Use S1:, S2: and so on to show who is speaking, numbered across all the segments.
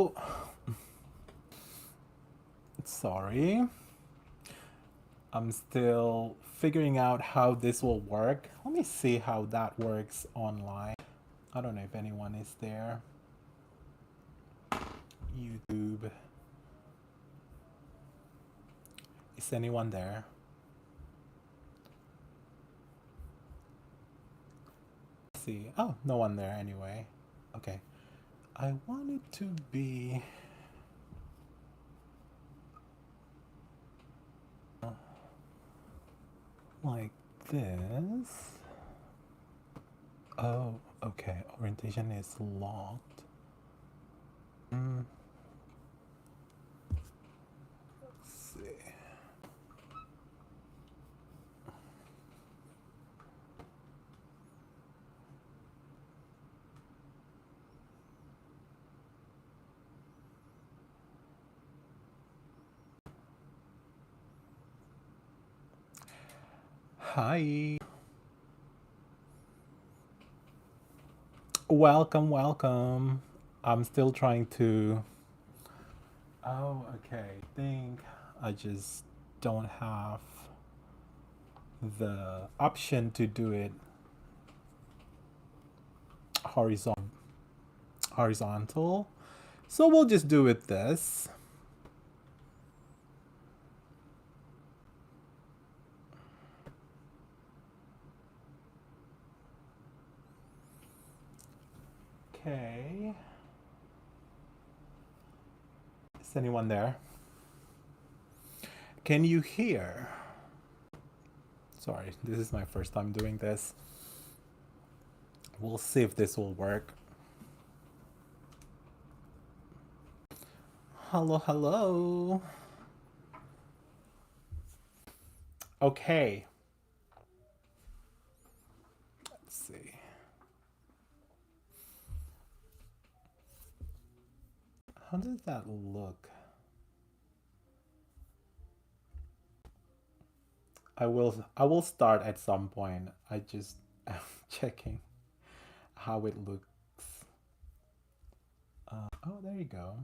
S1: Oh, sorry. I'm still figuring out how this will work. Let me see how that works online. I don't know if anyone is there. YouTube. Is anyone there? Let's see. Oh, no one there anyway. Okay. I want it to be like this. Oh, okay. Orientation is locked. Mm, let's see. Hi. Welcome, welcome. I'm still trying to. Oh, okay. I think I just don't have the option to do it horizontal. So we'll just do it this. Okay. Is anyone there? Can you hear? Sorry, this is my first time doing this. We'll see if this will work. Hello, hello. Okay. Let's see. How does that look? I will start at some point. I just am checking how it looks. Oh, there you go.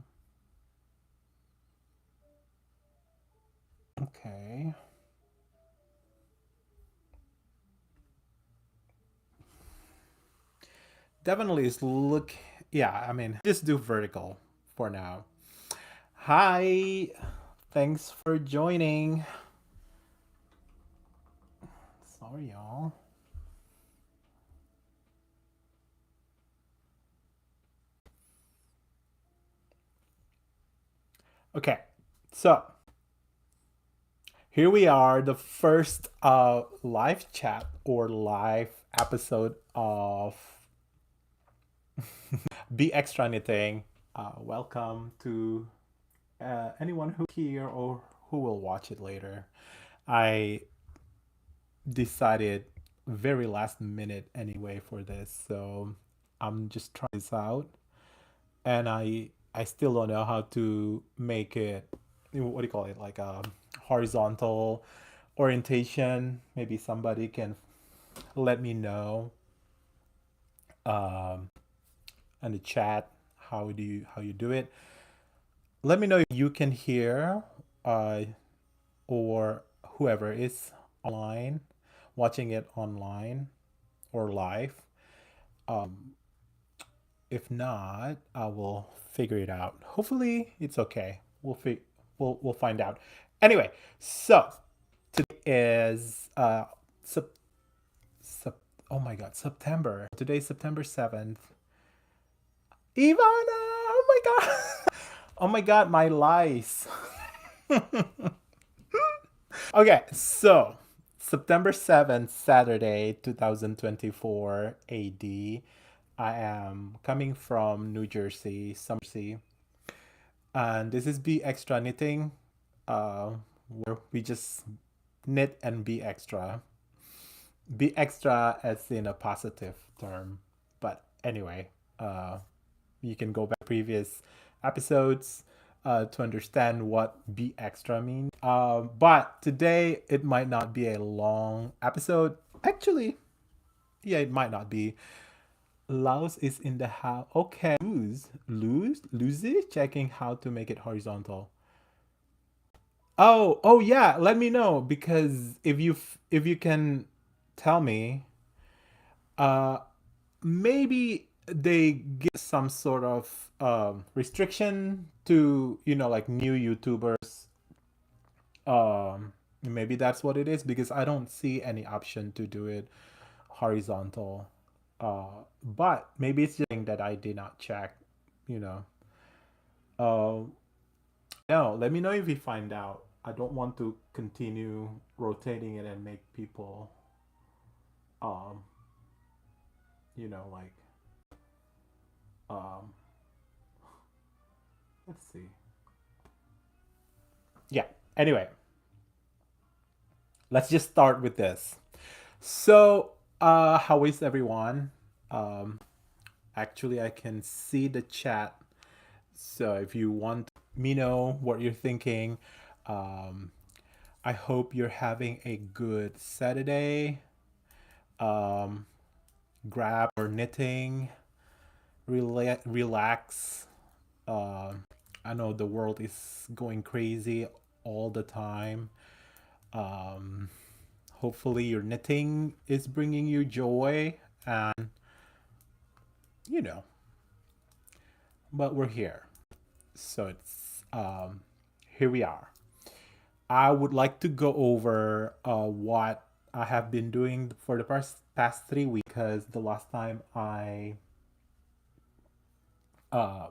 S1: Okay. Definitely is look. Yeah, I mean, just do vertical for now. Hi. Thanks for joining. Sorry, y'all. Okay, so here we are, the first live chat or live episode of Be Extra Knitting. Welcome to anyone who here or who will watch it later. I decided very last minute anyway for this, so I'm just trying this out, and I still don't know how to make it. What do you call it? Like a horizontal orientation. Maybe somebody can let me know um, in the chat how you do it. Let me know if you can hear or whoever is online, watching it online or live. Um, if not, I will figure it out. Hopefully, it's okay. We'll find out. Anyway, so today is sep- oh my god, September. Today's September 7th. Ivana! Oh my god! Oh my god, my lies. Okay, so September 7th, Saturday, 2024 AD. I am coming from New Jersey, Summersea, and this is Be Extra Knitting, where we just knit and be extra. Be extra as in a positive term. But anyway, you can go back to previous episodes to understand what be extra means. But today it might not be a long episode. Actually, yeah, it might not be. Laos is in the house. Okay. Lose it? Checking how to make it horizontal. Oh yeah, let me know because if you can tell me, uh maybe they give some sort of restriction to, like new YouTubers. Maybe that's what it is because I don't see any option to do it horizontal. But maybe it's just a thing that I did not check, you know. Uh, no, let me know if you find out. I don't want to continue rotating it and make people, um, like, um, let's see. Yeah. Anyway, let's just start with this. So, how is everyone? Um, Actually, I can see the chat. So if you want me know what you're thinking, um, I hope you're having a good Saturday. Um, Grab or knitting, relax. I know the world is going crazy all the time. Um, Hopefully, your knitting is bringing you joy, and you know, but we're here. So it's here we are. I would like to go over what I have been doing for the past 3 weeks because the last time I uh,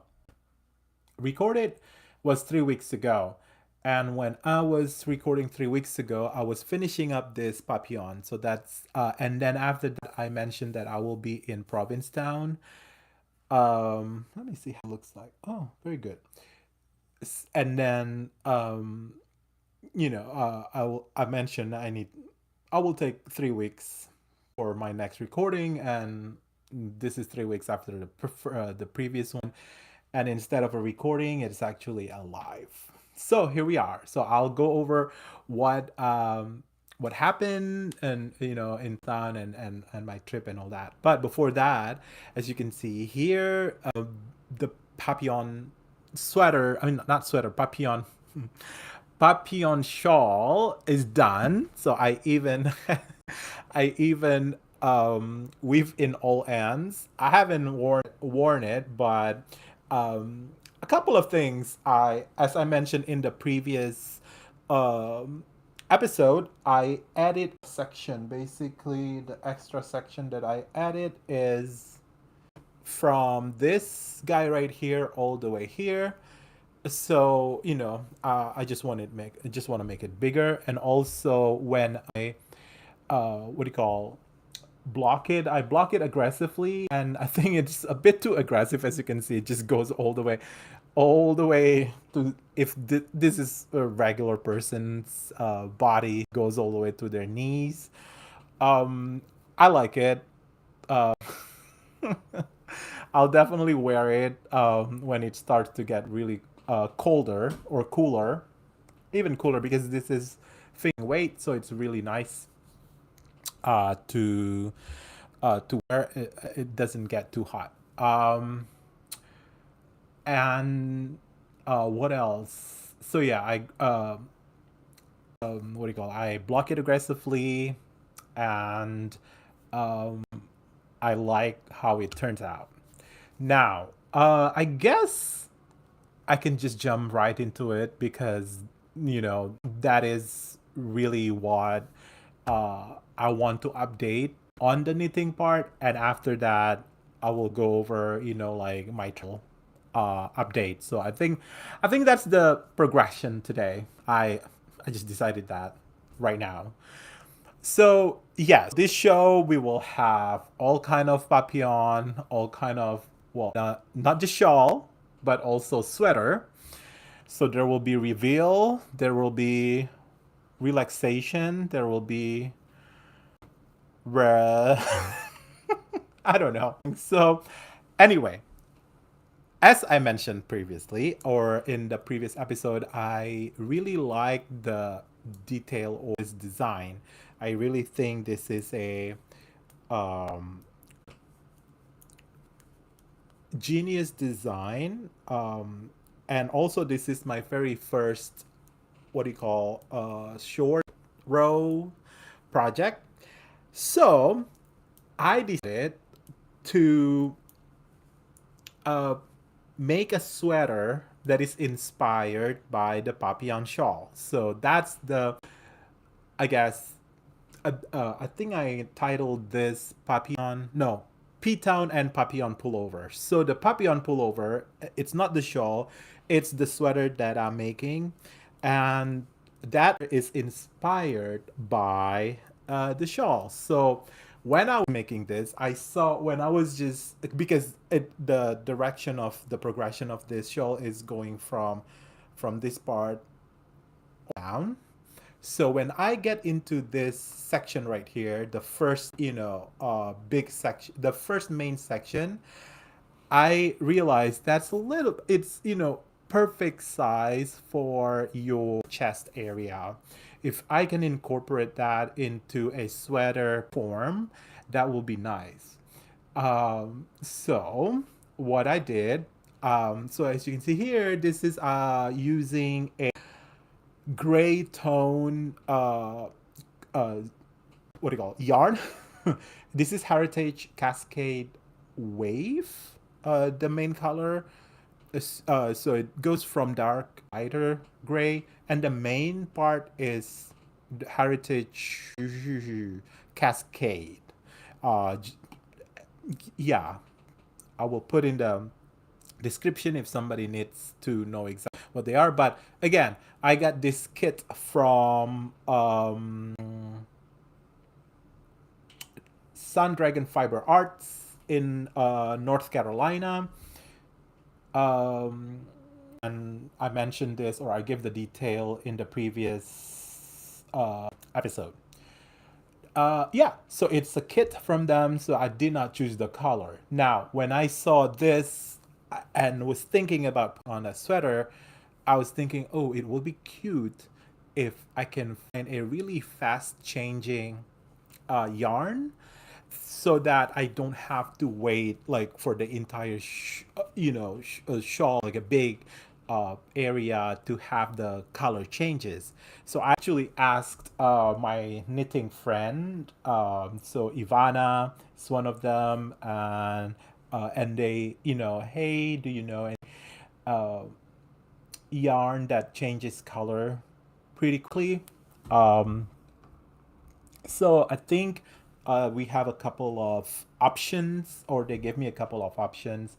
S1: recorded was 3 weeks ago. And when I was recording 3 weeks ago, I was finishing up this Papillon. So that's and then after that, I mentioned that I will be in Provincetown. Let me see how it looks like. Oh, very good. And then I mentioned I will take 3 weeks for my next recording, and this is 3 weeks after the previous one. And instead of a recording, it's actually a live. So here we are. So I'll go over what happened and in town and my trip and all that. But before that, as you can see here, the Papillon sweater. I mean, not sweater. Papillon. Papillon shawl is done. So I even I even weave in all ends. I haven't worn it, but a couple of things as I mentioned in the previous um, episode, I added a section. Basically, the extra section that I added is from this guy right here all the way here. So I just want to make it bigger, and also when I what do you call I block it aggressively, and I think it's a bit too aggressive. As you can see, it just goes all the way to, if this is a regular person's body, goes all the way to their knees. I like it. uh, I'll definitely wear it when it starts to get really colder or cooler, even cooler, because this is fitting weight, so it's really nice to wear. It doesn't get too hot. And what else? So yeah, what do you call? I block it aggressively, and um, I like how it turns out. Now, I guess I can just jump right into it because that is really what I want to update on the knitting part, and after that, I will go over like my update. So I think that's the progression today. I just decided that right now. So yes, this show we will have all kind of papillon, all kind of, well, not just shawl, but also sweater. So there will be reveal, there will be relaxation, there will be re- I don't know. So anyway, as I mentioned previously or in the previous episode, I really like the detail of this design. I really think this is a um, genius design. And also, this is my very first, what do you call, short row project. So I decided to uh, make a sweater that is inspired by the Papillon shawl. So that's the, I guess, I think I titled this Papillon, no, Ptown and Papillon Pullover. So the Papillon Pullover, it's not the shawl, it's the sweater that I'm making. And that is inspired by the shawl. So when I was making this, I saw when I was just because the direction of the progression of this shawl is going from this part down. So when I get into this section right here, the first, big section, the first main section, I realized that's a little, it's, perfect size for your chest area. If I can incorporate that into a sweater form, that will be nice. So what I did, so as you can see here, this is using a gray tone uh what do you call it? Yarn. This is Heritage Cascade Wave, the main color. So it goes from dark lighter gray, and the main part is the Heritage Cascade. uh yeah, I will put in the description if somebody needs to know exactly what they are. But again, I got this kit from Sun Dragon Fiber Arts in North Carolina. And I mentioned this, or I give the detail in the previous episode. Yeah, so it's a kit from them, so I did not choose the color. Now, when I saw this and was thinking about on a sweater, I was thinking, oh, it will be cute if I can find a really fast changing yarn so that I don't have to wait like for the entire shawl, like a big area to have the color changes. So I actually asked my knitting friend, so Ivana is one of them, and they, hey, do you know any uh, yarn that changes color pretty quickly? Um, so I think we have a couple of options, or they gave me a couple of options.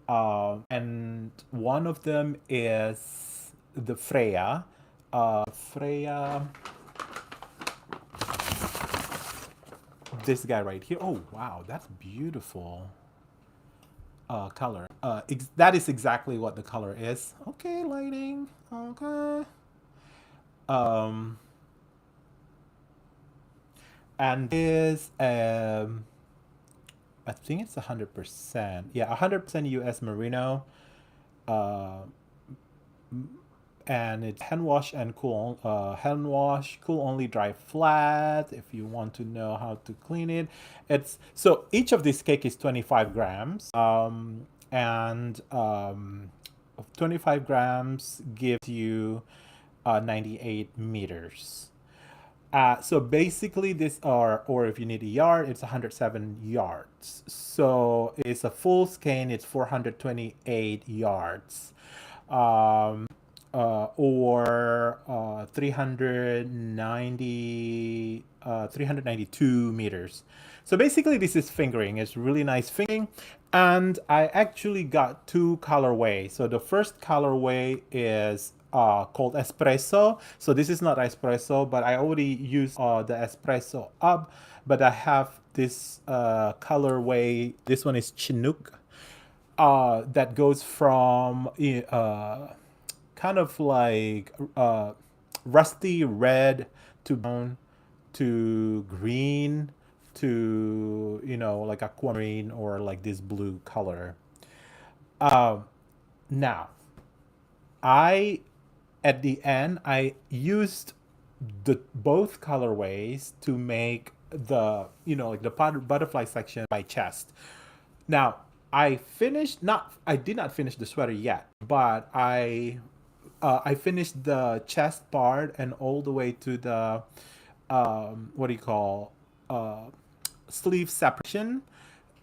S1: And one of them is the Freya. Freya, this guy right here. Oh, wow, that's beautiful color. That is exactly what the color is. Okay, lighting. Okay. Um, and is I think it's 100%. Yeah, 100% US Merino. Uh, and it's hand wash and cool. Hand wash, cool only, dry flat. If you want to know how to clean it, it's so each of these cake is 25 grams. And 25 grams gives you 98 meters. So basically, this are, or if you need a yard, it's 107 yards. So it's a full skein, it's 428 yards. Um, or 392 meters. So basically, this is fingering. It's really nice fingering. And I actually got two colorways. So the first colorway is called espresso. So this is not espresso, but I already used the espresso up. But I have this colorway. This one is Chinook. That goes from kind of like rusty red to brown to green to, like aquamarine or like this blue color. Um, Now, I at the end I used the both colorways to make the, like the butterfly section by chest. Now, I finished not I did not finish the sweater yet, but I finished the chest part and all the way to the what do you call uh sleeve separation,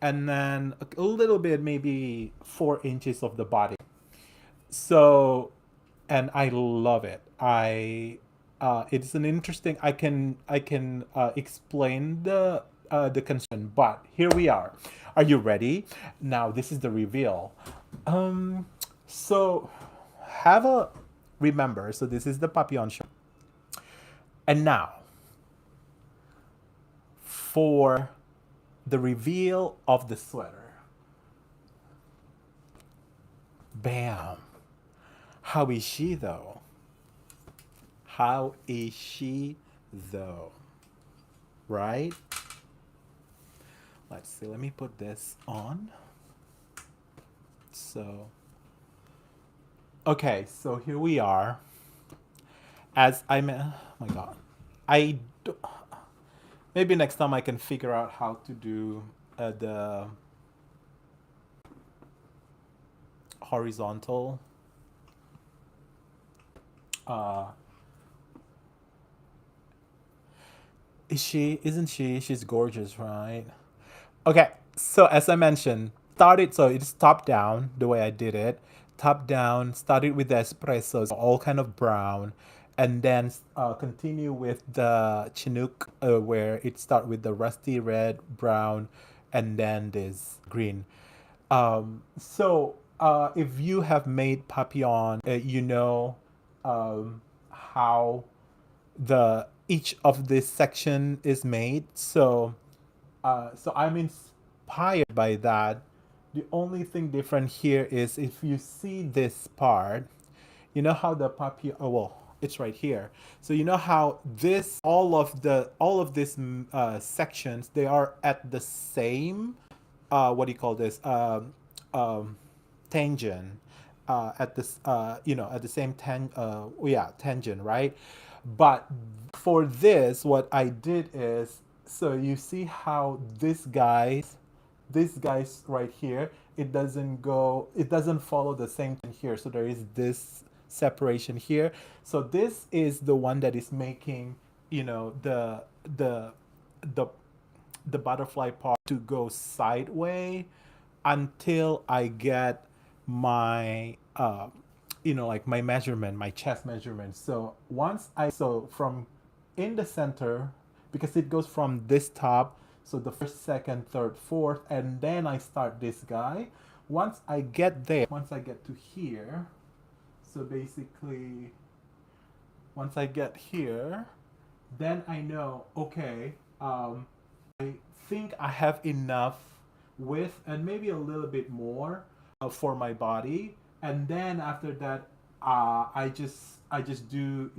S1: and then a little bit, maybe 4 inches of the body. So, and I love it. It's an interesting. I can explain the concern, but here we are. Are you ready? Now this is the reveal. Um, so have a remember. So this is the Papillon show, and now for the reveal of the sweater. Bam. How is she though? How is she though? Right? Let's see. Let me put this on. So, okay. So here we are. As oh my God. I do, maybe next time I can figure out how to do the horizontal. Uh, isn't she? She's gorgeous, right? Okay, so as I mentioned, started so it's top down the way I did it. Top down, started with the espresso, so all kind of brown, and then continue with the Chinook, where it start with the rusty red, brown, and then this green. If you have made Papillon, you know how the each of this section is made. So I'm inspired by that. The only thing different here is if you see this part, you know how the Papillon. Oh well, it's right here. So you know how this all of these sections, they are at the same what do you call this um, tangent, at this at the same tangent, right? But for this, what I did is, so you see how this guy's right here, it doesn't follow the same thing here, so there is this separation here. So this is the one that is making, the the the butterfly part to go sideways until I get my like my measurement, my chest measurement. So from in the center, because it goes from this top, so the first, second, third, fourth, and then I start this guy. Once I get to here, so basically once I get here, then I know, okay, I think I have enough width and maybe a little bit more for my body. And then after that, I just do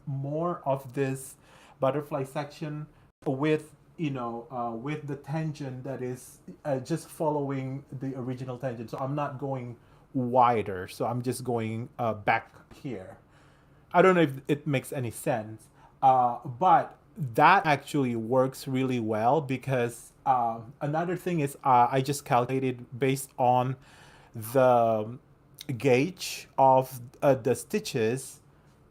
S1: more of this butterfly section with the tangent that is just following the original tangent. So I'm not going wider. So I'm just going back here. I don't know if it makes any sense, but that actually works really well because another thing is I just calculated based on the gauge of the stitches.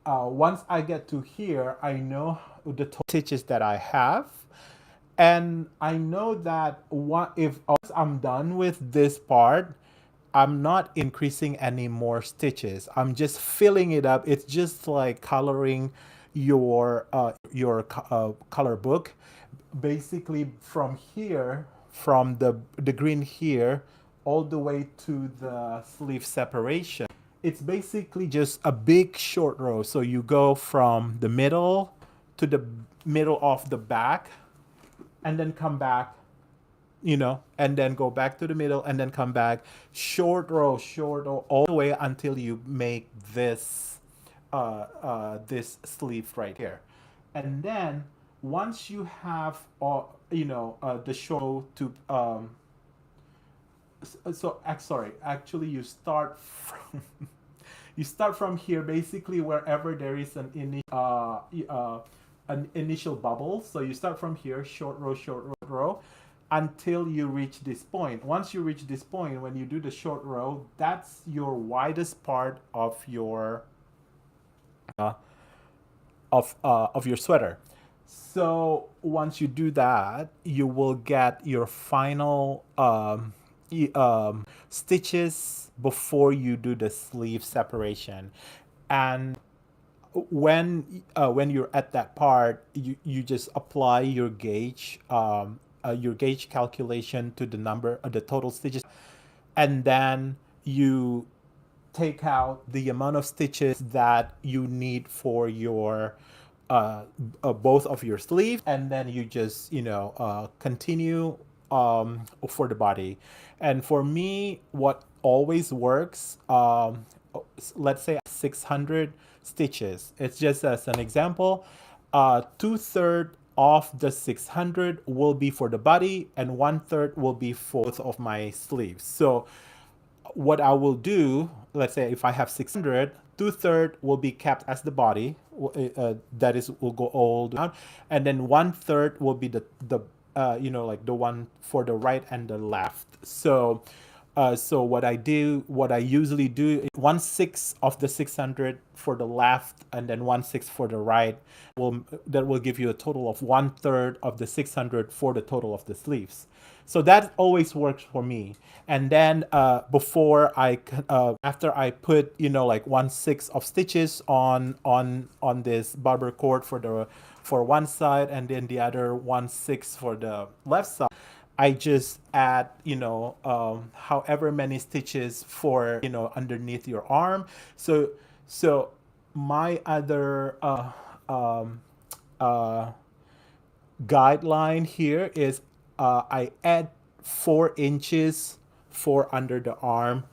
S1: Once I get to here, I know the total stitches that I have, and I know that if once I'm done with this part, I'm not increasing any more stitches. I'm just filling it up. It's just like coloring your color book. Basically, from here, from the green here, all the way to the sleeve separation. It's basically just a big short row. So you go from the middle to the middle of the back, and then come back, and then go back to the middle and then come back, short row, all the way until you make this sleeve right here. And then once you have the show to sorry, actually you start from you start from here, basically wherever there is an initial bubble. So you start from here, short row, until you reach this point. Once you reach this point, when you do the short row, that's your widest part uh, of your sweater. So once you do that, you will get your final stitches before you do the sleeve separation. And when you're at that part, you just apply your gauge calculation to the number the total stitches, and then you take out the amount of stitches that you need for your both of your sleeves, and then you just continue for the body. And for me, what always works, let's say 600 stitches. It's just as an example, 2/3 of the 600 will be for the body, and 1/3 will be for both of my sleeves. So what I will do, let's say if I have 600, 2/3 will be kept as the body, that is will go all down, and then 1/3 will be the like the one for the right and the left. So what I usually do, 1/6 of the 600 for the left, and then 1/6 for the right. That will give you a total of 1/3 of the 600 for the total of the sleeves. So that always works for me. And then after I put like 1/6 of stitches on this barber cord for one side, and then the other 1/6 for the left side, I just add however many stitches for underneath your arm. So my other uh, guideline here is, I add 4 inches for under the arm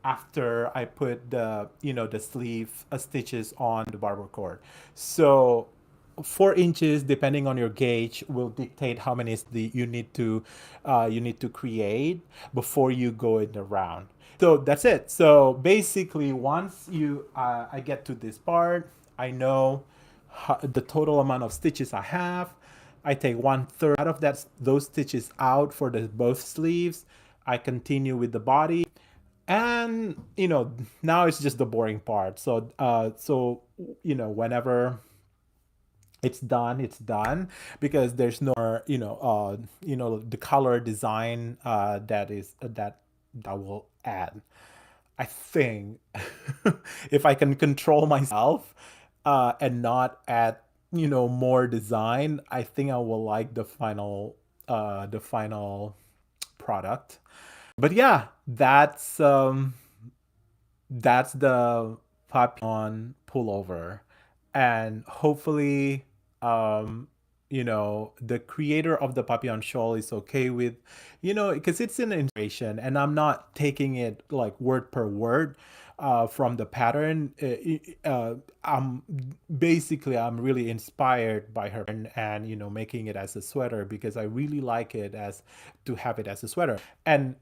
S1: after I put the sleeve stitches on the barber cord. So 4 inches, depending on your gauge, will dictate how many you need to create before you go in the round. So that's it. So basically, once I get to this part, I know the total amount of stitches I have. I take 1/3 out of those stitches out for the both sleeves. I continue with the body, and now it's just the boring part. Whenever it's done, because there's no more, the color design that will add. I think if I can control myself and not add more design, I think I will like the final product. But yeah, that's the Papillon pullover. And hopefully, the creator of the Papillon shawl is okay with, because it's an inspiration, and I'm not taking it like word per word from the pattern. I'm really inspired by her, and making it as a sweater, because I really like it as to have it as a sweater. And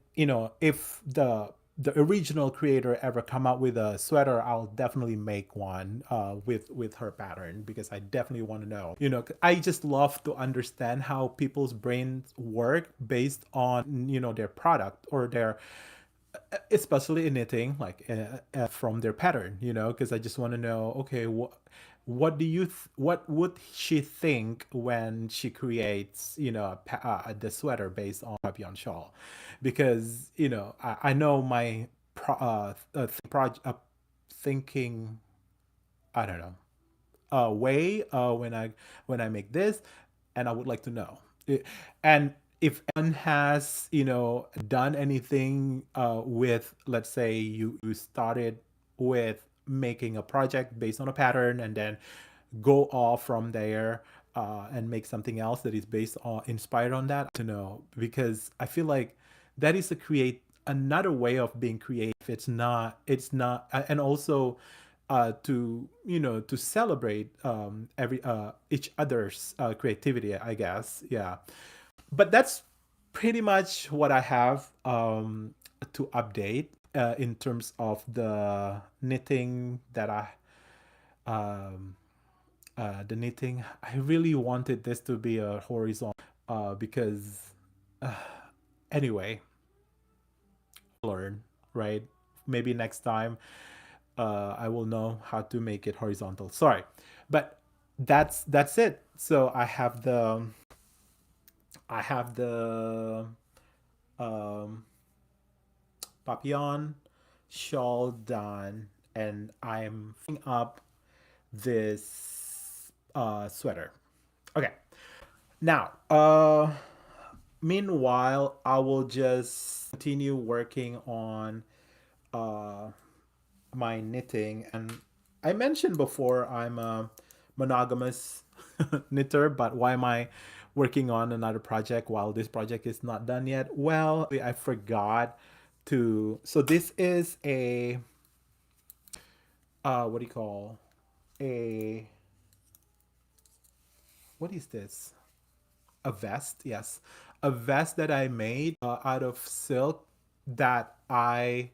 S1: if the original creator ever come out with a sweater, I'll definitely make one with her pattern, because I definitely want to know. I just love to understand how people's brains work based on their product, or their, especially in knitting, like from their pattern. Because I just want to know, okay, what would she think when she creates the sweater based on Papillon shawl? Because I know my thinking, I don't know, way when I make this, and I would like to know. And if anyone has done anything with, let's say you started with making a project based on a pattern, and then go off from there and make something else that is based on inspired on that, to know, because I feel like that is another way of being creative. It's not and also to celebrate every each other's creativity, I guess. Yeah. But that's pretty much what I have to update in terms of the knitting that um, the knitting. I really wanted this to be a horizontal because Anyway, learn, right? Maybe next time I will know how to make it horizontal. Sorry, but that's it. So I have the um, Papillon shawl done, and I'm filling up this sweater. Okay, now meanwhile I will just continue working on uh, my knitting. And I mentioned before I'm a monogamous knitter, but why am I working on another project while this project is not done yet? Well, I forgot to. So this is a what do you call a what is this? A vest? Yes, a vest that I made out of silk that I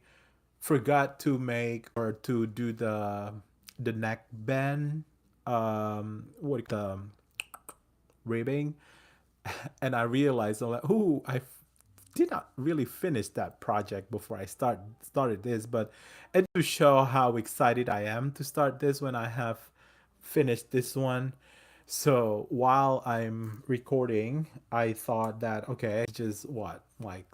S1: forgot to make or to do the neck band what ribbing. And I realized I'm like, oh, did not really finish that project before I started this. But it to show how excited I am to start this when I have finished this one. So while I'm recording, I thought that okay, just what, like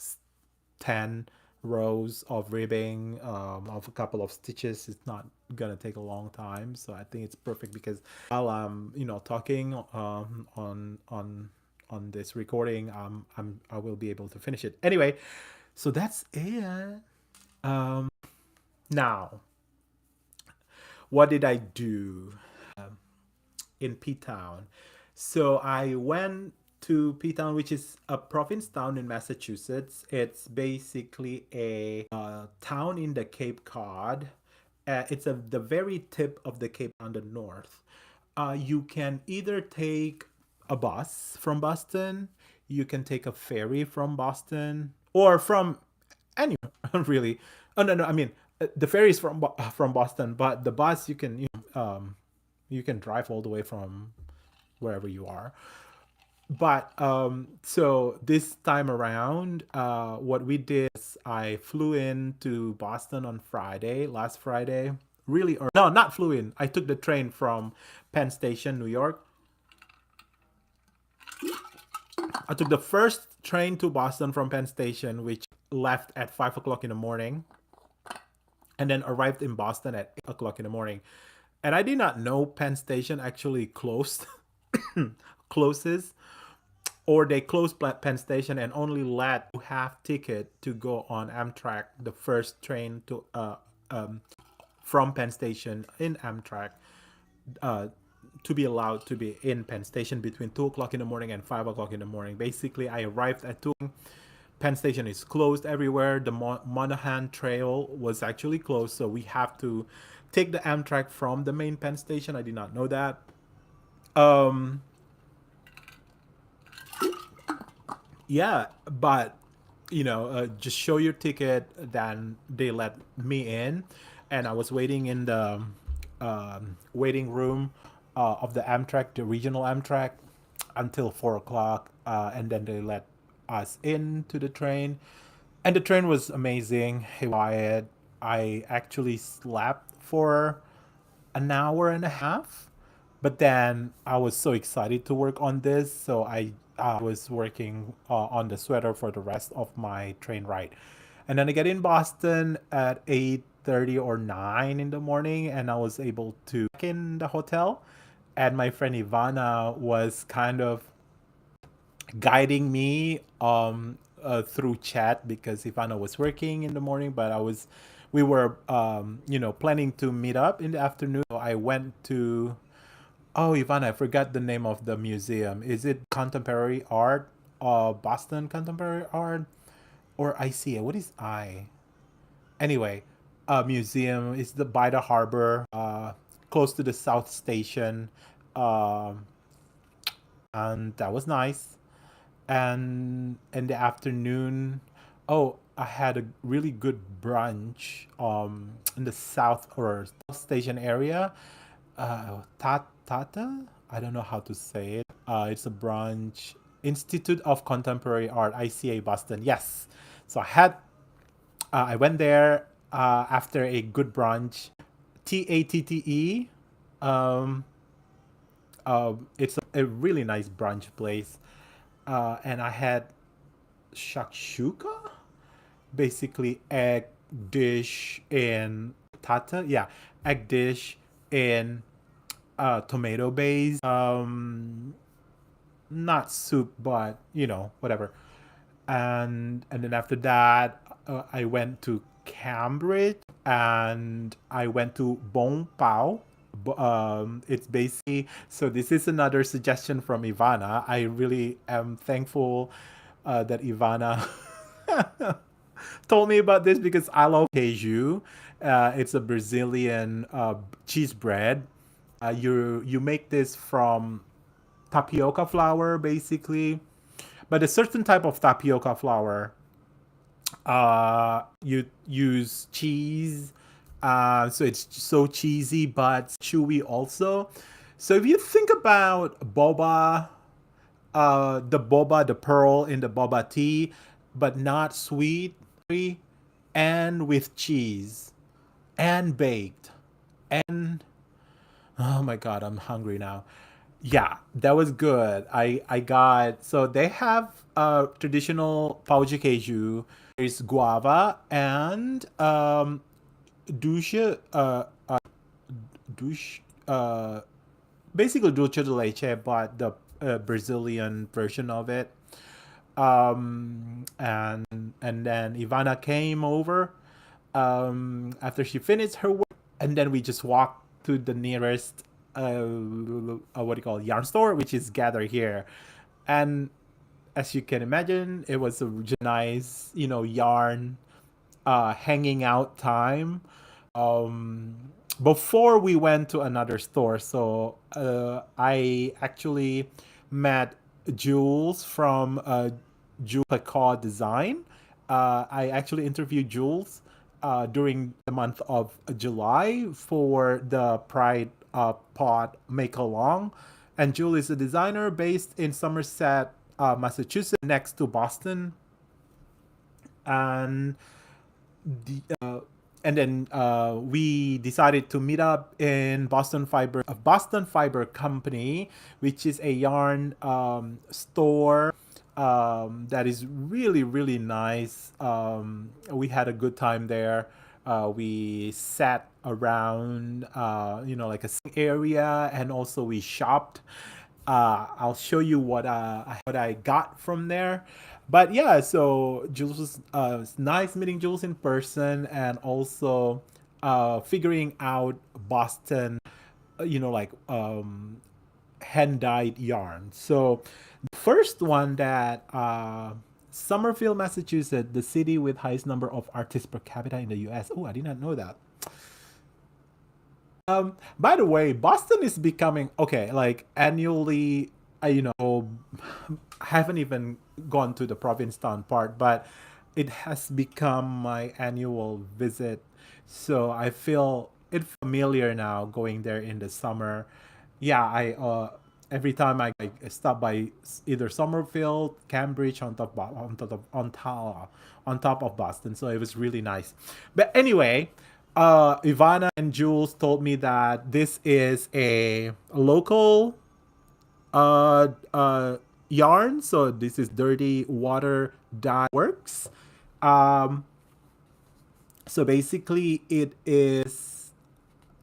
S1: 10 rows of ribbing, of a couple of stitches. It's not gonna take a long time, so I think it's perfect because while I'm talking on this recording, I will be able to finish it anyway. So that's it. Now, what did I do in Ptown? So I went to Ptown, which is a province town in Massachusetts. It's basically a town in the Cape Cod. It's the very tip of the Cape on the north. You can either take a bus from Boston, you can take a ferry from Boston, or from anywhere really. Oh no, no, I mean the ferry is from Boston, but the bus you can drive all the way from wherever you are. But so this time around, what we did is I flew in to Boston on Friday, last Friday. Really, or no, not flew in. I took the train from Penn Station, New York. I took the first train to Boston from Penn Station, which left at 5 o'clock in the morning, and then arrived in Boston at 8 o'clock in the morning. And I did not know Penn Station actually closed, closes, or they closed Penn Station and only let you have ticket to go on Amtrak, the first train to from Penn Station in Amtrak, uh, to be allowed to be in Penn Station between 2 o'clock in the morning and 5 o'clock in the morning. Basically, I arrived at 2. Penn Station is closed everywhere. The Monahan Trail was actually closed, so we have to take the Amtrak from the main Penn Station. I did not know that. Um, yeah, but just show your ticket. Then they let me in, and I was waiting in the waiting room of the Amtrak, the regional Amtrak, until 4 o'clock, and then they let us into the train. And the train was amazing, quiet. I actually slept for an hour and a half, but then I was so excited to work on this, so I was working on the sweater for the rest of my train ride. And then I get in Boston at 8:30 or 9 in the morning, and I was able to check in the hotel. And my friend Ivana was kind of guiding me through chat because Ivana was working in the morning, but we were planning to meet up in the afternoon. So I went to, oh, Ivana, I forgot the name of the museum. Is it Contemporary Art, Boston Contemporary Art, or ICA? What is I? Anyway, a museum is the by the harbor, close to the South Station, um, and that was nice. And in the afternoon, oh, I had a really good brunch in the South or South Station area. Tata, I don't know how to say it. It's a brunch Institute of Contemporary Art, ICA Boston. Yes. So I went there after a good brunch. TATTE. Um, it's a really nice brunch place. And I had shakshuka, basically egg dish in tata. Yeah, egg dish in tomato base. Not soup, but whatever. And then after that, I went to Cambridge and I went to Bong Pao. It's basically, so this is another suggestion from Ivana. I really am thankful that Ivana told me about this because I love queijo. It's a Brazilian cheese bread. You make this from tapioca flour, basically, but a certain type of tapioca flour. You use cheese, so it's so cheesy but chewy also. So if you think about boba, the pearl in the boba tea, but not sweet, and with cheese, and baked, and oh my god, I'm hungry now. Yeah, that was good. I got, so they have traditional pau de queijo. There's guava and douche douche basically dulce de leche, but the Brazilian version of it. And then Ivana came over after she finished her work, and then we just walked to the nearest what do you call it, yarn store, which is Gather here. And as you can imagine, it was a nice, yarn hanging out time before we went to another store. So I actually met Jules from Jules Picard Design. I actually interviewed Jules during the month of July for the Pride Pod Make Along. And Jules is a designer based in Somerset, Massachusetts, next to Boston. And the and then we decided to meet up in Boston Fiber, a Boston Fiber Company, which is a yarn store that is really, really nice. We had a good time there. We sat around, like a area, and also we shopped. I'll show you what I got from there. But yeah, so Jules was it's nice meeting Jules in person, and also figuring out Boston, like hand dyed yarn. So the first one that Somerville, Massachusetts, the city with highest number of artists per capita in the U.S. Oh, I did not know that. By the way, Boston is becoming okay. Like annually, I haven't even gone to the Provincetown part, but it has become my annual visit. So I feel it familiar now going there in the summer. Yeah, I every time I stop by either Somerville, Cambridge on top of Boston. So it was really nice. But anyway, Ivana and Jules told me that this is a local yarn. So this is Dirty Water Dye Works. Um, so basically, it is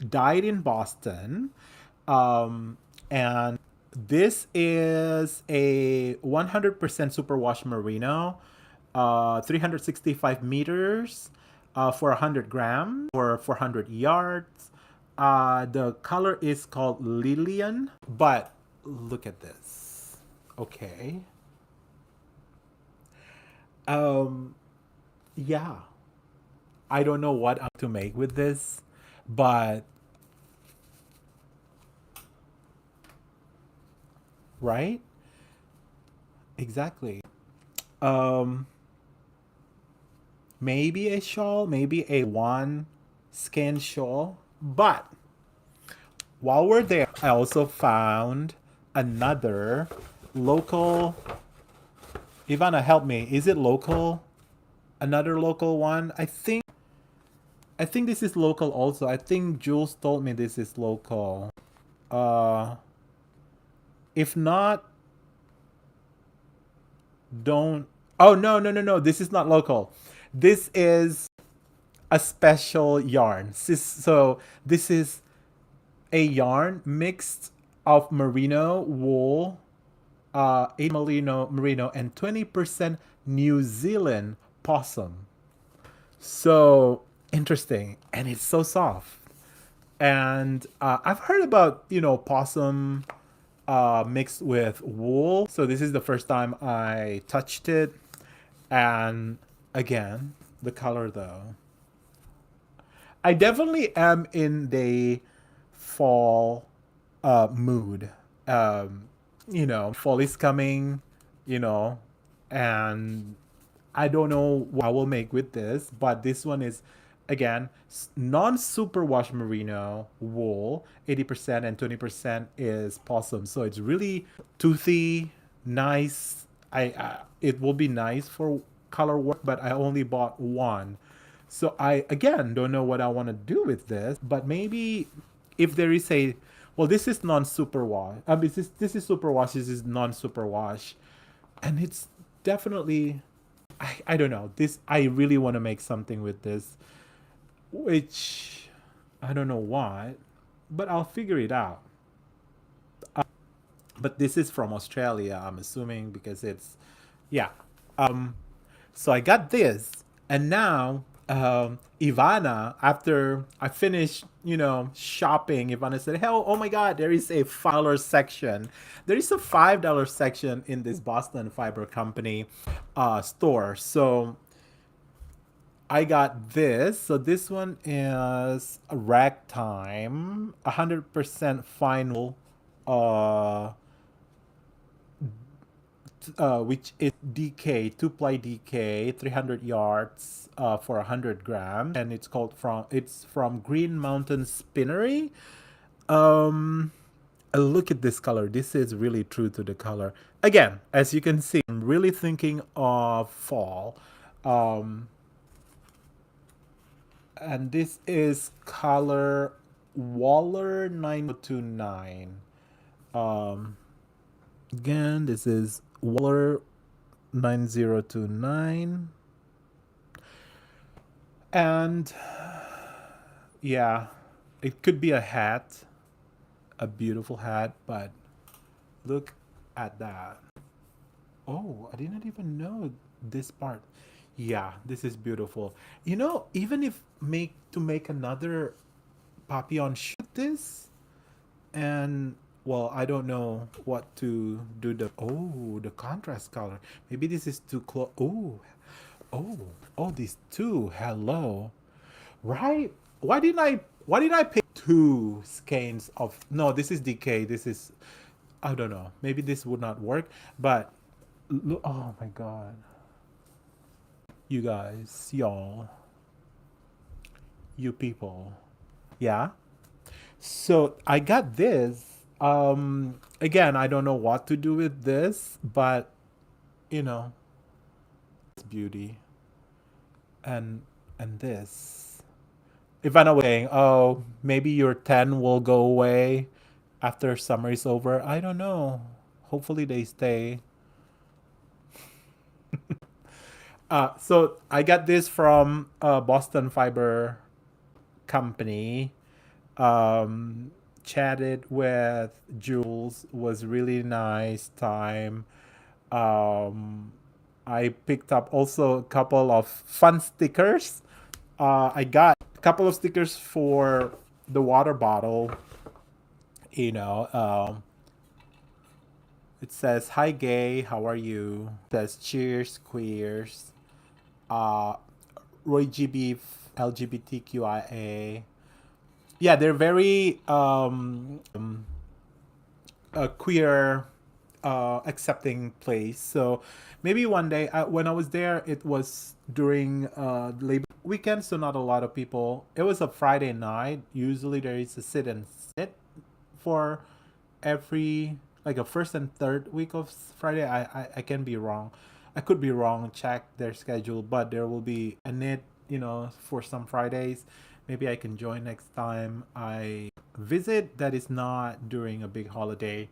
S1: dyed in Boston, and this is a 100% superwash merino, 365 meters, for 100 grams or 400 yards. The color is called Lillian, but look at this. Okay. Um, yeah. I don't know what to make with this, but right? Exactly. Um, maybe a shawl, maybe a one skin shawl. But while we're there, I also found another local Ivana, help me. Is it local? Another local one? I think this is local also. I think Jules told me this is local. Uh if not, don't. Oh, no, no, no, no. This is not local. This is a special yarn. So this is a yarn mixed of merino wool, 8 merino and 20% New Zealand possum. So interesting, and it's so soft. And I've heard about possum mixed with wool. So this is the first time I touched it, and again, the color though. I definitely am in the fall mood. Fall is coming, you know, and I don't know what I will make with this, but this one is again non-superwash merino wool, 80% and 20% is possum. So it's really toothy, nice. I it will be nice for color work, but I only bought one. So I again don't know what I want to do with this, but maybe if there is a well, this is non-superwash. This is superwash. This is non-superwash, and it's definitely I don't know. This I really want to make something with this, which I don't know what, but I'll figure it out. But this is from Australia, I'm assuming, because it's yeah. Um, so I got this, and now Ivana, after I finished, shopping, Ivana said, "Hell, oh my God, there is a $5 section. There is a $5 section in this Boston Fiber Company store." So I got this. So this one is a ragtime, 100% final, uh, which is DK, two ply DK, 300 yards for 100 grams, and it's from Green Mountain Spinnery. Um, Look at this color. This is really true to the color. Again, as you can see, I'm really thinking of fall. Um, and this is color Waller 9029. Um, Again, this is Waller 9029. And yeah, it could be a hat, a beautiful hat, but look at that. Oh, I didn't even know this part. Yeah, this is beautiful. Even if make another Papillon shoot this, and well, I don't know what to do. The contrast color. Maybe this is too close. Oh, oh, these two. Hello, right? Why did I pick two skeins of? No, this is DK. This is I don't know. Maybe this would not work, but look. Oh my God, you guys, y'all, you people. Yeah. So I got this. Again, I don't know what to do with this, but you know, it's beauty and this. If I'm away, oh, maybe your 10 will go away after summer is over. I don't know. Hopefully they stay. So I got this from Boston Fiber Company. Chatted with Jules, was really nice time. Um, I picked up also a couple of fun stickers. I got a couple of stickers for the water bottle. You know, it says, "Hi, gay. How are you?" It says, "Cheers, queers." Uh, Roy GB, LGBTQIA. Yeah, they're very a queer accepting place. So maybe one day when I was there, it was during Labor weekend, so not a lot of people. It was a Friday night. Usually there is a sit and sit for every like a first and third week of Friday. I can be wrong. I could be wrong, check their schedule, but there will be a knit, for some Fridays. Maybe I can join next time I visit that is not during a big holiday.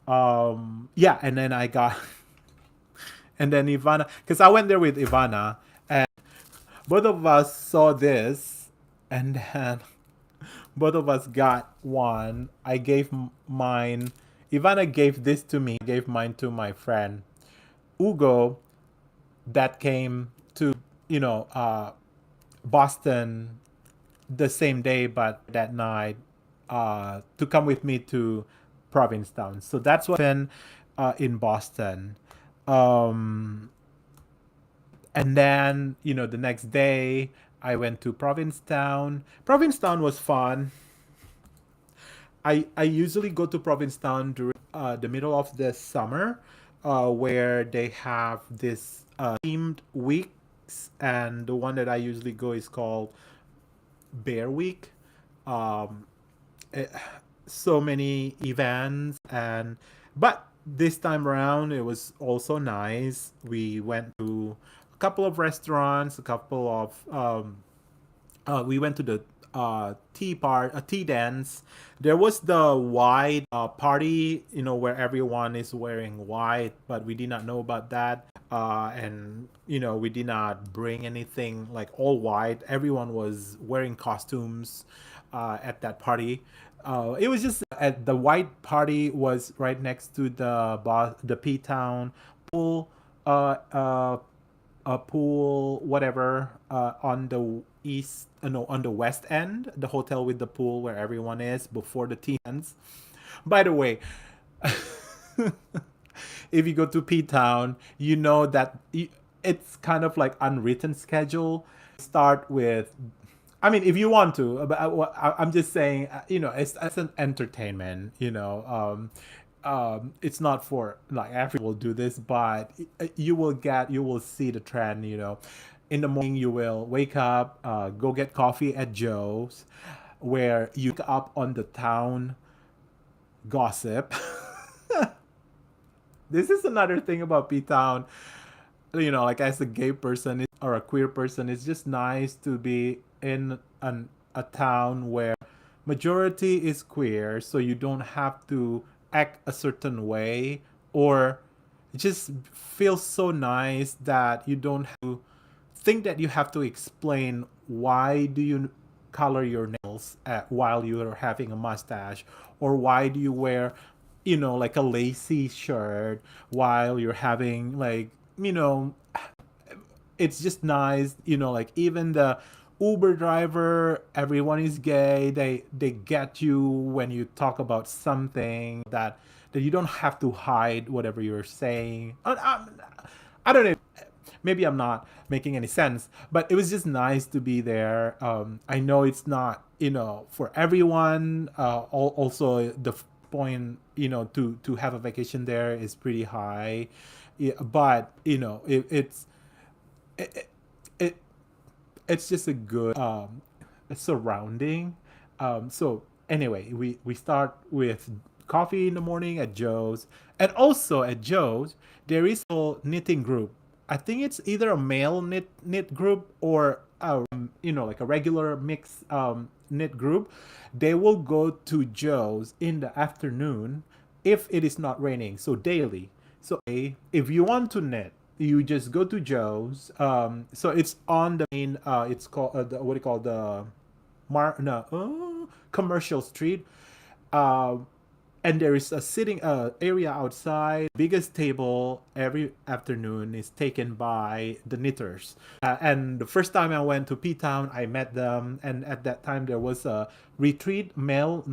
S1: Yeah, and then I got and then Ivana, because I went there with Ivana, and both of us saw this, and then both of us got one. I gave mine. Ivana gave this to me. Gave mine to my friend Ugo, that came to Boston the same day, but that night, to come with me to Provincetown. So that's what happened in Boston. Um, and then the next day I went to Provincetown. Provincetown was fun. I usually go to Provincetown during the middle of the summer, where they have this themed weeks, and the one that I usually go is called Bear Week. Um, eh, so many events, and but this time around it was also nice. We went to a couple of restaurants, a couple of we went to the tea dance. There was the white party, where everyone is wearing white, but we did not know about that. And we did not bring anything like all white. Everyone was wearing costumes at that party. It was just at the white party was right next to the P-Town pool, a pool, whatever, on the east, no, on the west end, the hotel with the pool where everyone is before the tea ends. By the way, if you go to P Town, you know that it's kind of like unwritten schedule. Start with, I mean, if you want to, but I'm just saying, it's an entertainment. It's not for like everyone will do this, but you will see the trend. In the morning you will wake up, go get coffee at Joe's, where you pick up on the town gossip. This is another thing about P Town. Like as a gay person or a queer person, it's just nice to be in a town where majority is queer, so you don't have to act a certain way, or it just feels so nice that you don't have to think that you have to explain why do you color your nails while you're having a mustache, or why do you wear like a lacy shirt while you're having like it's just nice. Like even the Uber driver, everyone is gay. They get you when you talk about something that you don't have to hide whatever you're saying. I don't know. Maybe I'm not making any sense, but it was just nice to be there. I know it's not for everyone. Also, the point to have a vacation there is pretty high, yeah, but it, it it's just a good surrounding. So anyway, we start with coffee in the morning at Joe's, and also at Joe's there is a knitting group. I think it's either a male knit group or like a regular mix knit group. They will go to Joe's in the afternoon if it is not raining, so daily. So if you want to knit, you just go to Joe's. So it's on the main. It's called what do you call the no commercial street. And there is a sitting area outside. Biggest table every afternoon is taken by the knitters. And the first time I went to P Town, I met them, and at that time there was a retreat, male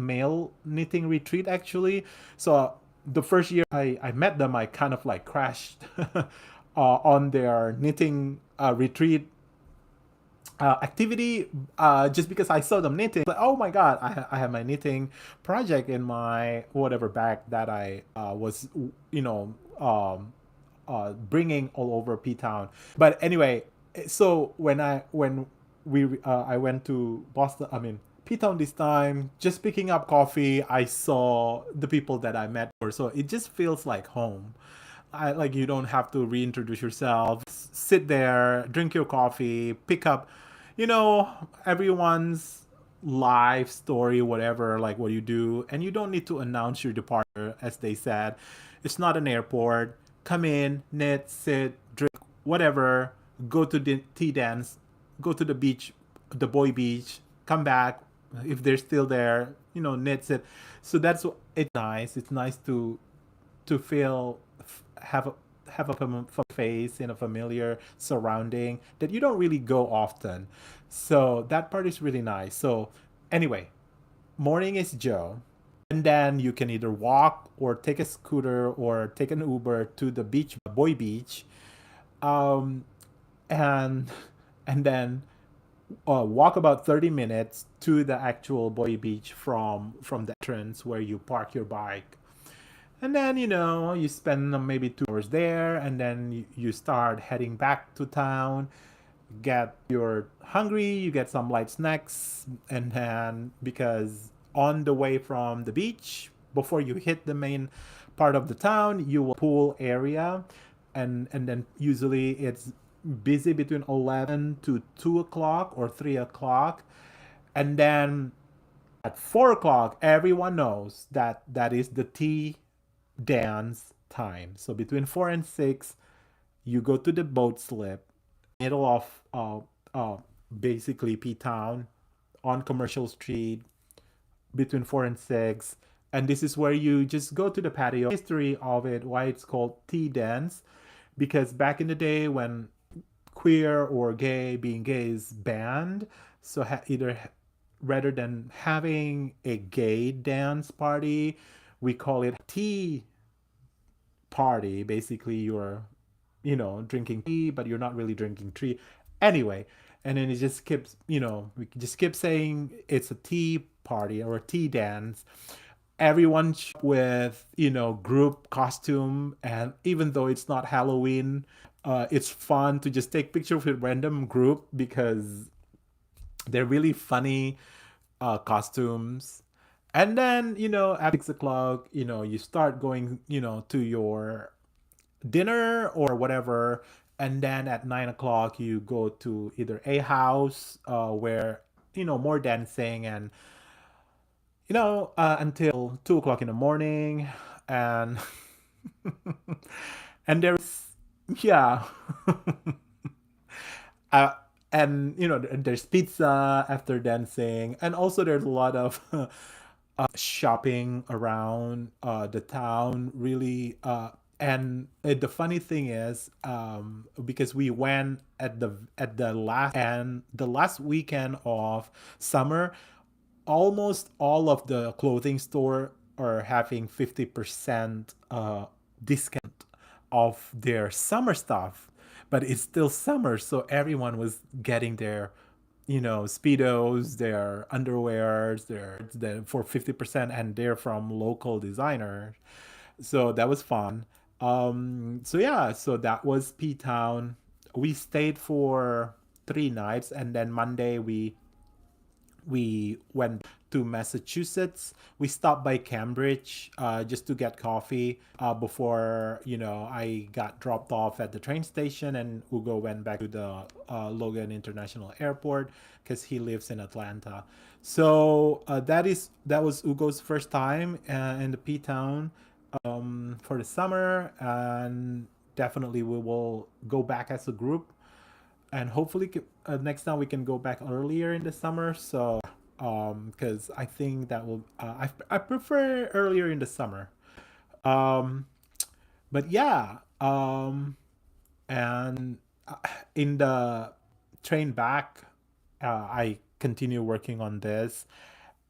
S1: knitting retreat actually. So the first year I met them, I kind of like crashed on their knitting retreat activity, just because I saw them knitting. Like, oh my god, I have my knitting project in my whatever bag that I was, bringing all over P Town. But anyway, so when I went to Boston, I mean P Town this time, just picking up coffee, I saw the people that I met, so it just feels like home. Like you don't have to reintroduce yourself. Sit there, drink your coffee, pick up, you know, everyone's life story, whatever, like what you do, and you don't need to announce your departure, as they said. It's not an airport. Come in, knit, sit, drink, whatever. Go to the tea dance, go to the beach, the boy beach, come back if they're still there, knit, sit. So that's it's nice. It's nice to feel have a face in a familiar surrounding that you don't really go often. So that part is really nice. So anyway, morning is Joe. And then you can either walk or take a scooter or take an Uber to the beach, Boy Beach, um, and and then walk about 30 minutes to the actual Boy Beach from the entrance where you park your bike. And then, you spend maybe 2 hours there, and then you start heading back to town. You're hungry, you get some light snacks, and then because on the way from the beach, before you hit the main part of the town, you will pool area, and then usually it's busy between 11 to 2 o'clock or 3 o'clock. And then at 4 o'clock, everyone knows that that is the tea dance time. So between 4 and 6, you go to the boat slip, middle of basically P Town on Commercial Street between 4 and 6. And this is where you just go to the patio. History of it, why it's called tea dance, because back in the day when queer or gay, being gay is banned, so either rather than having a gay dance party, we call it tea party. Basically, you're, drinking tea, but you're not really drinking tea. Anyway, and then it just keeps, we just keep saying it's a tea party or a tea dance. Everyone with, group costume. And even though it's not Halloween, it's fun to just take pictures with random group because they're really funny costumes. And then, at 6 o'clock, you start going, to your dinner or whatever. And then at 9 o'clock, you go to either a house where, more dancing and, until 2 o'clock in the morning. And, and there's, yeah. uh, and, there's pizza after dancing. And also, there's a lot of shopping around the town, really. And the funny thing is, because we went the last weekend of summer, almost all of the clothing store are having 50% discount of their summer stuff, but it's still summer, so everyone was getting their, speedos, their underwears, their for 50%, and they're from local designers. So that was fun. So yeah, so that was P Town. We stayed for 3 nights, and then Monday we went to Massachusetts. We stopped by Cambridge just to get coffee before, I got dropped off at the train station, and Ugo went back to the Logan International Airport because he lives in Atlanta. So that was Ugo's first time in the P Town for the summer, and definitely we will go back as a group, and hopefully next time we can go back earlier in the summer. So because I think that will I prefer earlier in the summer. um but yeah, and in the train back, I continue working on this.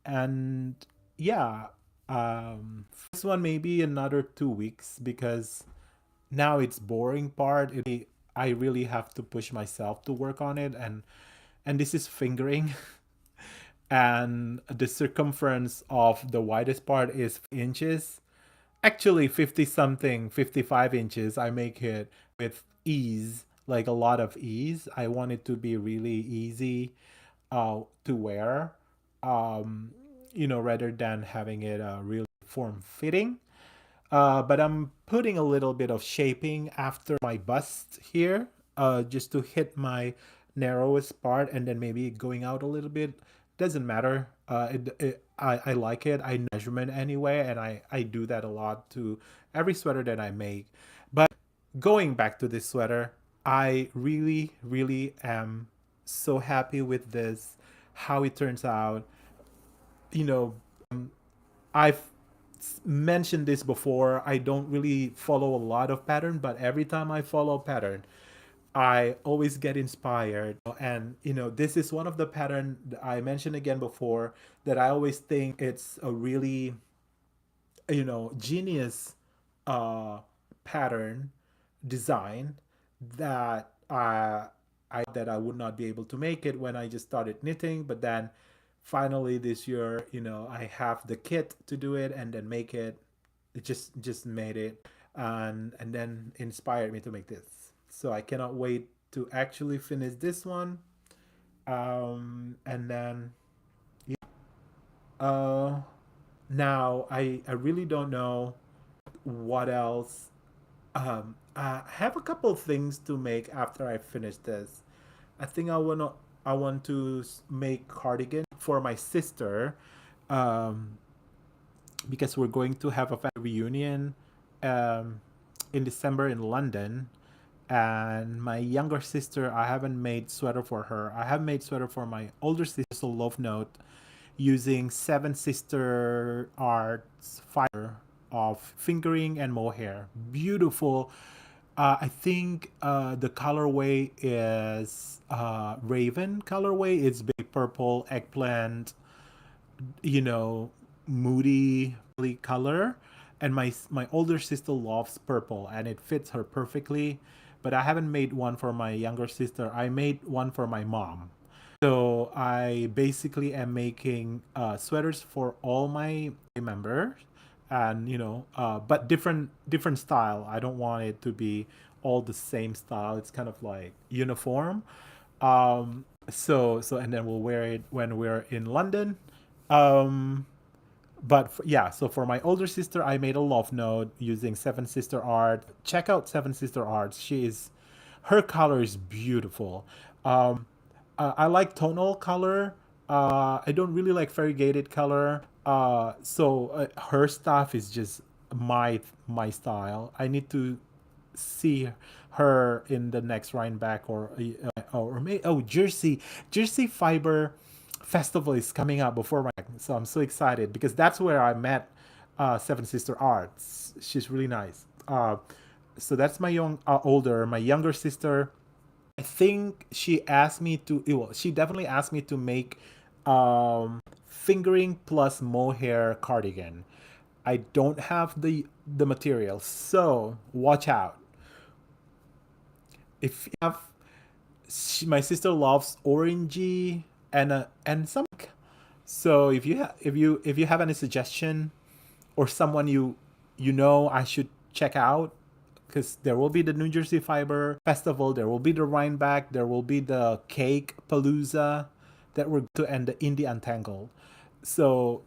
S1: And yeah, this one maybe another 2 weeks, because now it's boring part. I really have to push myself to work on it. And this is fingering. And the circumference of the widest part is inches. Actually, 50 something, 55 inches. I make it with ease, like a lot of ease. I want it to be really easy to wear, rather than having it really form fitting. But I'm putting a little bit of shaping after my bust here, just to hit my narrowest part, and then maybe going out a little bit. Doesn't matter. I like it. I measurement anyway, and I do that a lot to every sweater that I make. But going back to this sweater, I really, really am so happy with this, how it turns out. You know, I've mentioned this before. I don't really follow a lot of pattern, but every time I follow pattern, I always get inspired. And this is one of the pattern that I mentioned again before, that I always think it's a really genius uh pattern design that I would not be able to make it when I just started knitting. But then finally this year, I have the kit to do it and then make it. It just made it, and then inspired me to make this. So I cannot wait to actually finish this one. And then uh now I really don't know what else. I have a couple of things to make after I finish this. I think I want to make cardigan for my sister, um, because we're going to have a family reunion um, in December in London. And my younger sister, I haven't made sweater for her. I have made sweater for my older sister, Love Note, using Seven Sister Arts fiber of fingering and mohair. Beautiful. I think the colorway is Raven colorway. It's big purple eggplant, you know, moody color. And my older sister loves purple, and it fits her perfectly. But I haven't made one for my younger sister. I made one for my mom. So I basically am making sweaters for all my members, and but different style. I don't want it to be all the same style. It's kind of like uniform. So and then we'll wear it when we're in London. Um, but yeah, so for my older sister, I made a love note using Seven Sister Art. Check out Seven Sister Art. Her color is beautiful. I like tonal color. I don't really like variegated color. So her stuff is just my style. I need to see her in the next Rhinebeck, or may oh Jersey Fiber Festival is coming up before my, so I'm so excited because that's where I met Seven Sister Arts. She's really nice. So that's my younger sister. I think she asked me to. Well, she definitely asked me to make fingering plus mohair cardigan. I don't have the material, so watch out. If you have, my sister loves orangey and some. So if you have any suggestion, or someone I should check out, because there will be the New Jersey Fiber Festival, there will be the Rhineback, there will be the Cake Palooza that we're to, and the Indie Untangled. So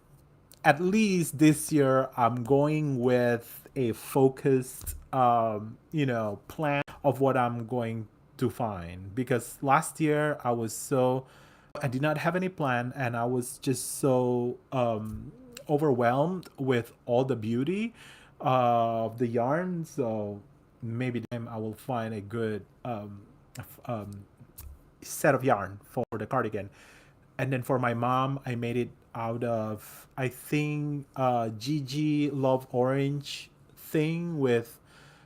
S1: at least this year, I'm going with a focused, plan of what I'm going to find. Because last year I did not have any plan, and I was just so overwhelmed with all the beauty of the yarn. So maybe time I will find a good set of yarn for the cardigan. And then for my mom, I made it out of, I think, Gigi Love Orange thing with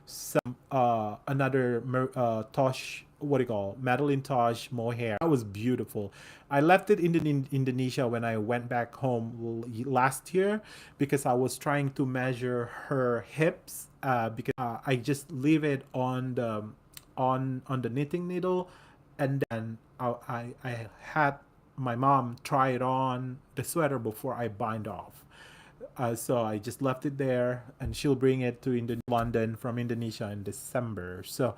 S1: some another Tosh, what do you call, Madeline Tosh mohair. That was beautiful. I left it in Indonesia when I went back home last year, because I was trying to measure her hips, because I just leave it on the knitting needle, and then I had my mom try it on the sweater before I bind off. So I just left it there, and she'll bring it to London from Indonesia in December. So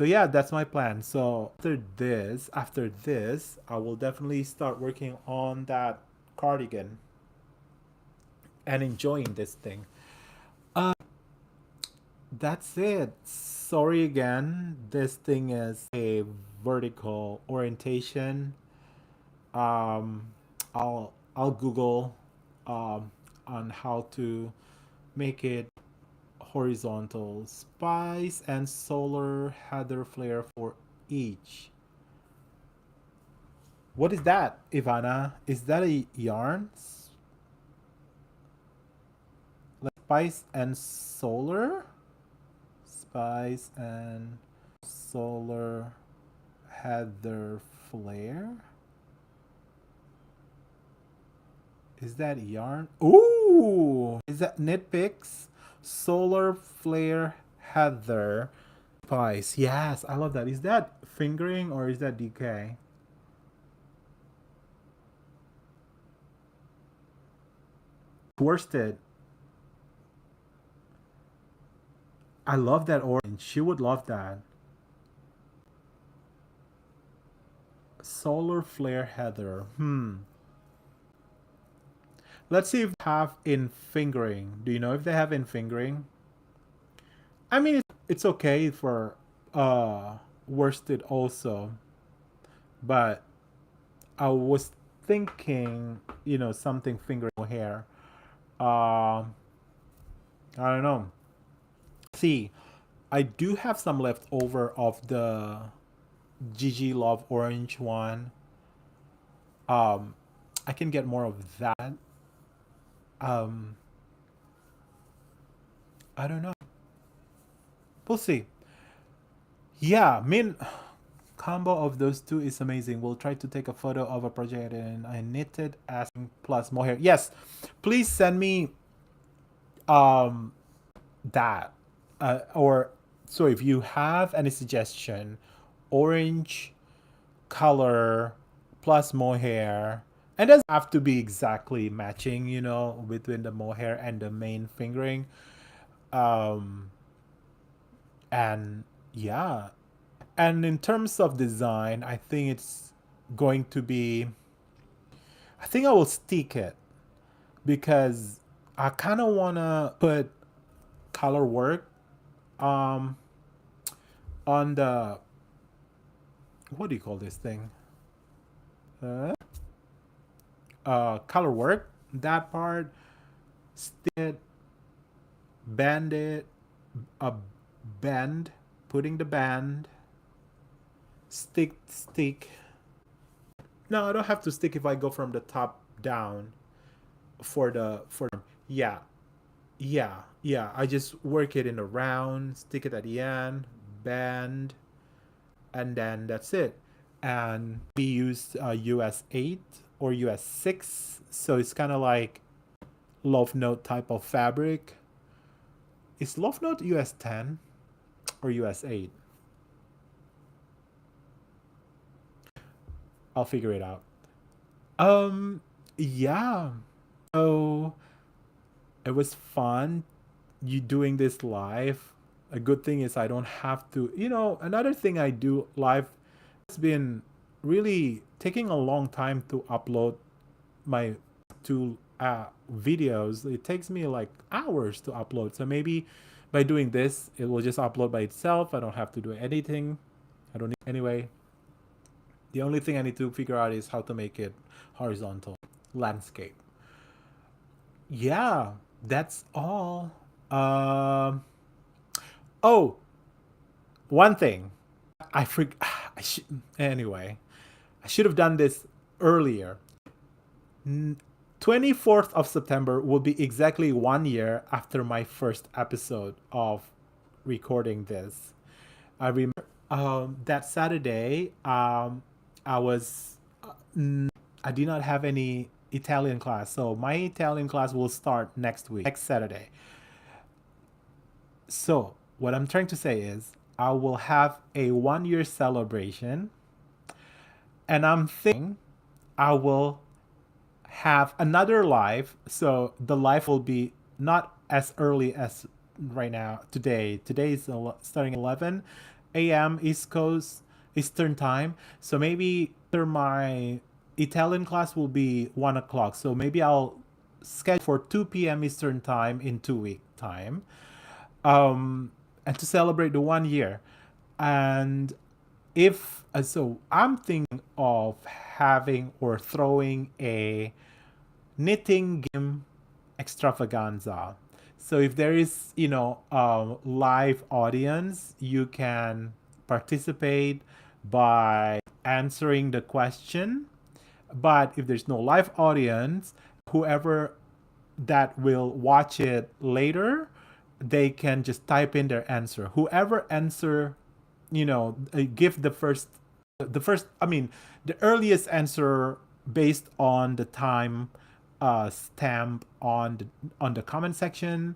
S1: yeah, that's my plan. So after this, I will definitely start working on that cardigan and enjoying this thing. that's it. Sorry again. This thing is a vertical orientation. Um, I'll Google on how to make it horizontal. Spice and solar heather flare for each. What is that, Ivana? Is that a yarn? Spice and solar? Spice and solar heather flare? Is that yarn? Ooh! Is that nitpicks? Solar flare heather spice. Yes, I love that. Is that fingering or is that DK? Worsted. I love that orange. She would love that. Solar flare heather. Let's see if they have in fingering. Do you know if they have in fingering? I mean, it's okay for worsted also, but I was thinking, something fingering hair. I don't know. See, I do have some left over of the Gigi Love Orange one. Um, I can get more of that. Um, I don't know. We'll see. Yeah, I mean, combo of those two is amazing. We'll try to take a photo of a project and I knitted as plus mohair. Yes, please send me um that or so if you have any suggestion, orange color plus mohair, and doesn't have to be exactly matching, between the mohair and the main fingering. Um, and yeah, and in terms of design, I think it's going to be. I think I will stick it because I kind of wanna put color work um on the what do you call this thing? Uh, Color work that part, stick it, bend it, a bend, putting the band, stick. No, I don't have to stick if I go from the top down for yeah, yeah. I just work it in a round, stick it at the end, band, and then that's it. And we use US 8 or US 6, so it's kind of like love note type of fabric. Is love note US 10 or US 8? I'll figure it out. Yeah. So it was fun you doing this live. A good thing is I don't have to, another thing I do live has been really taking a long time to upload my two videos. It takes me like hours to upload. So maybe by doing this, it will just upload by itself. I don't have to do anything. I don't need anyway. The only thing I need to figure out is how to make it horizontal landscape. Yeah, that's all. Um, oh, one thing. I freak. Anyway, I should have done this earlier. 24th of September will be exactly 1 year after my first episode of recording this. I remember that Saturday, I was, I did not have any Italian class. So my Italian class will start next week, next Saturday. So what I'm trying to say is I will have a 1 year celebration, and I'm thinking I will have another live. So the live will be not as early as right now. Today is starting 11 a.m. East Coast Eastern time. So maybe after my Italian class will be 1 o'clock. So maybe I'll schedule for 2 p.m. Eastern time in 2 week time. Um, and to celebrate the 1 year. And if so, I'm thinking of having or throwing a knitting game extravaganza. So if there is, live audience, you can participate by answering the question. But if there's no live audience, whoever that will watch it later, they can just type in their answer. Whoever answer, give the first, I mean, the earliest answer based on the time stamp on the comment section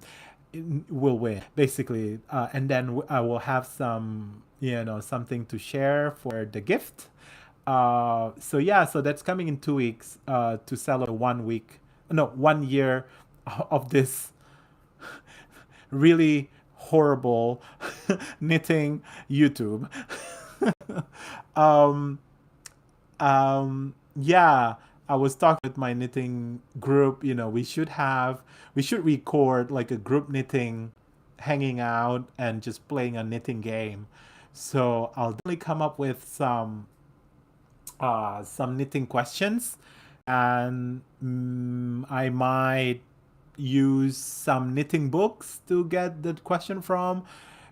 S1: will win basically, and then I will have some, something to share for the gift. So yeah, so that's coming in 2 weeks, to celebrate 1 week, no, 1 year of this really horrible knitting YouTube. um, yeah, I was talking with my knitting group. We should record like a group knitting, hanging out and just playing a knitting game. So I'll definitely come up with some knitting questions, and I might use some knitting books to get the question from.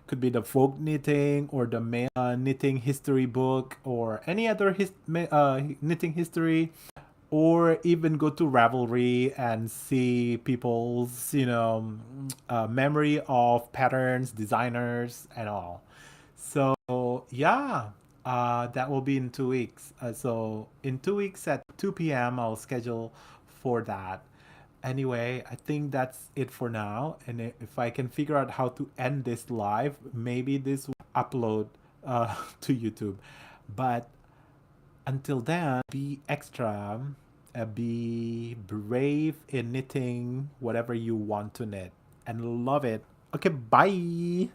S1: Could be the folk knitting or the male knitting history book, or any other knitting history, or even go to Ravelry and see people's, memory of patterns, designers, and all. So yeah, that will be in 2 weeks. So in 2 weeks at 2 p.m., I'll schedule for that. Anyway, I think that's it for now. And if I can figure out how to end this live, maybe this will upload to YouTube. But until then, be extra, be brave in knitting whatever you want to knit, and love it. Okay, bye.